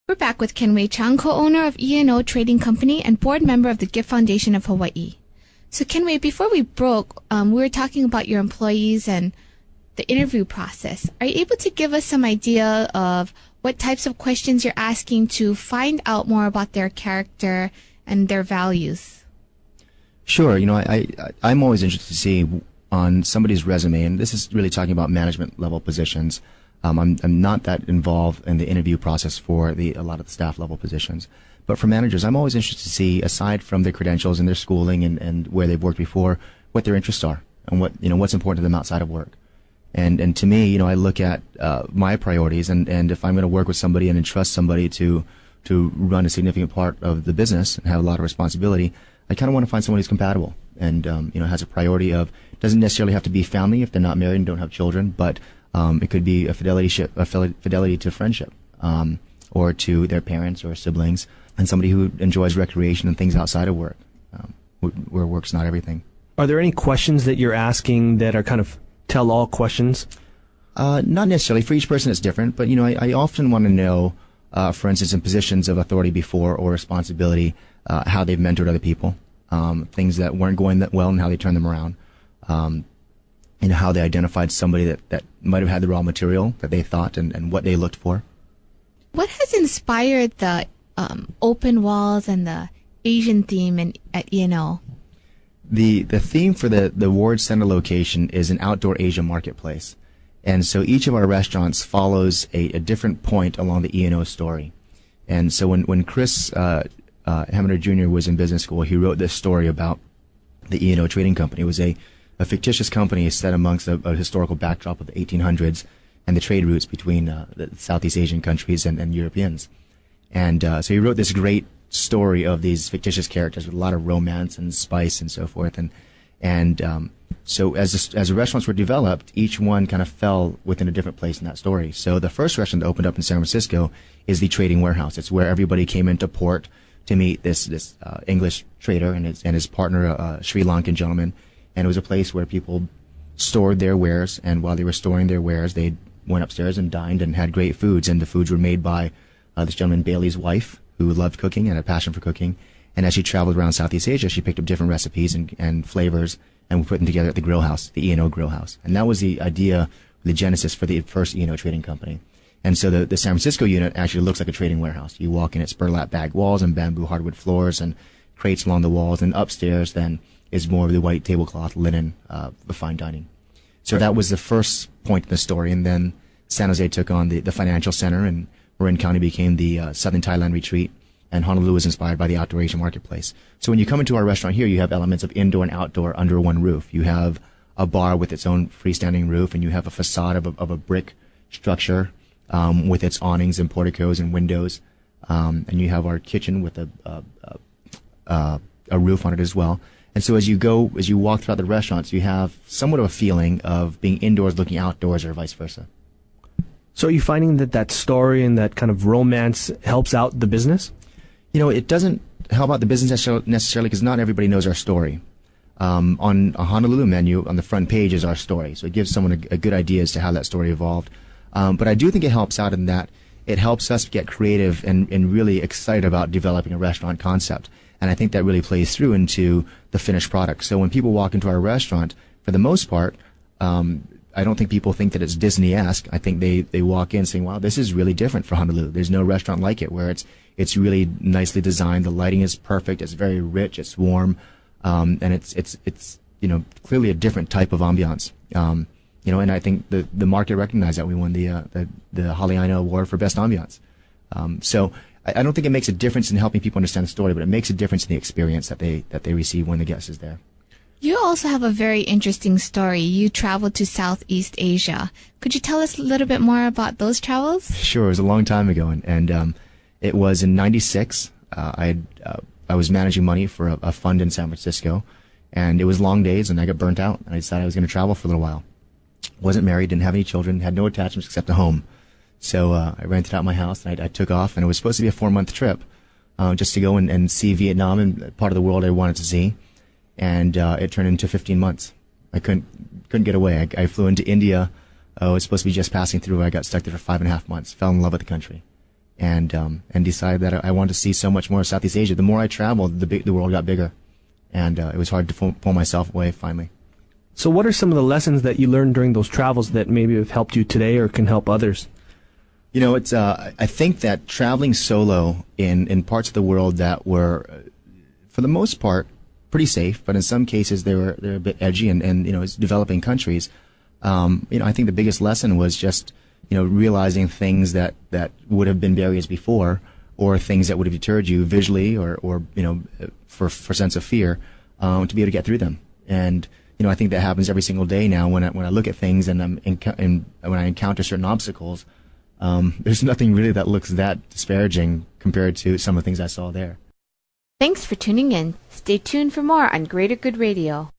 We're back with Kenwei Chong, co-owner of E&O Trading Company and board member of the Gift Foundation of Hawaii. So Kenwei, before we broke, we were talking about your employees and the interview process. Are you able to give us some idea of what types of questions you're asking to find out more about their character and their values? Sure. I'm always interested to see on somebody's resume, and this is really talking about management level positions. I'm not that involved in the interview process for a lot of the staff level positions. But for managers, I'm always interested to see, aside from their credentials and their schooling and where they've worked before, what their interests are and what's important to them outside of work. And to me, I look at my priorities, and if I'm going to work with somebody and entrust somebody to run a significant part of the business and have a lot of responsibility, I kind of want to find someone who's compatible and has a priority of, doesn't necessarily have to be family if they're not married and don't have children, but it could be a fidelity to friendship, or to their parents or siblings, and somebody who enjoys recreation and things outside of work, where work's not everything. Are there any questions that you're asking that are kind of tell-all questions? Not necessarily. For each person, it's different. But I often want to know, for instance, in positions of authority before or responsibility, how they've mentored other people, things that weren't going that well and how they turned them around. How they identified somebody that might have had the raw material that they thought and what they looked for. What has inspired the open walls and the Asian theme at E&O? The theme for the Ward Center location is an outdoor Asia marketplace. And so each of our restaurants follows a different point along the E&O story. And so when Chris Hammer Jr. was in business school, he wrote this story about the E&O Trading Company. It was a fictitious company set amongst a historical backdrop of the 1800s and the trade routes between the Southeast Asian countries and Europeans. And so he wrote this great story of these fictitious characters with a lot of romance and spice and so forth. So as the restaurants were developed, each one kind of fell within a different place in that story. So the first restaurant that opened up in San Francisco is the Trading Warehouse. It's where everybody came into port to meet this English trader and his partner, a Sri Lankan gentleman. And it was a place where people stored their wares, and while they were storing their wares, they went upstairs and dined and had great foods. And the foods were made by this gentleman, Bailey's wife, who loved cooking and had a passion for cooking. And as she traveled around Southeast Asia, she picked up different recipes and flavors, and we put them together at the grill house, the E&O Grill House. And that was the idea, the genesis for the first E&O Trading Company. And so the San Francisco unit actually looks like a trading warehouse. You walk in, it's burlap bag walls and bamboo hardwood floors and crates along the walls. And upstairs then is more of the white tablecloth, linen, the fine dining. So that was the first point in the story. And then San Jose took on the financial center, and Marin County became the Southern Thailand retreat. And Honolulu was inspired by the outdoor Asian marketplace. So when you come into our restaurant here, you have elements of indoor and outdoor under one roof. You have a bar with its own freestanding roof, and you have a facade of a brick structure with its awnings and porticos and windows. And you have our kitchen with a roof on it as well. And so as you walk throughout the restaurants, you have somewhat of a feeling of being indoors looking outdoors, or vice versa. So are you finding that story and that kind of romance helps out the business? It doesn't help out the business necessarily because not everybody knows our story. On a Honolulu menu, on the front page is our story. So it gives someone a good idea as to how that story evolved. But I do think it helps out in that it helps us get creative and really excited about developing a restaurant concept. And I think that really plays through into the finished product. So when people walk into our restaurant, for the most part, I don't think people think that it's Disney-esque. I think they walk in saying, wow, this is really different for Honolulu. There's no restaurant like it, where it's really nicely designed. The lighting is perfect. It's very rich. It's warm. And it's clearly a different type of ambiance. And I think the market recognized that. We won the Haliaina Award for Best Ambiance. So I don't think it makes a difference in helping people understand the story, but it makes a difference in the experience that they receive when the guest is there. You also have a very interesting story. You traveled to Southeast Asia. Could you tell us a little bit more about those travels? Sure. It was a long time ago, and it was in '96. I was managing money for a fund in San Francisco, and it was long days, and I got burnt out, and I decided I was going to travel for a little while. Wasn't married, didn't have any children, had no attachments except a home. So I rented out my house, and I took off, and it was supposed to be a 4-month trip, just to go and see Vietnam and part of the world I wanted to see. And it turned into 15 months. I couldn't get away. I flew into India. It was supposed to be just passing through. I got stuck there for 5.5 months. Fell in love with the country. and decided that I wanted to see so much more of Southeast Asia. The more I traveled, the world got bigger, and it was hard to pull myself away finally. So what are some of the lessons that you learned during those travels that maybe have helped you today or can help others? You know, it's I think that traveling solo in parts of the world that were, for the most part, pretty safe, but in some cases they're a bit edgy, and you know, it's developing countries. You know, I think the biggest lesson was just, you know, realizing things that would have been barriers before, or things that would have deterred you visually, or you know, for sense of fear, to be able to get through them. And you know, I think that happens every single day now when I look at things and when I encounter certain obstacles. There's nothing really that looks that disparaging compared to some of the things I saw there. Thanks for tuning in. Stay tuned for more on Greater Good Radio.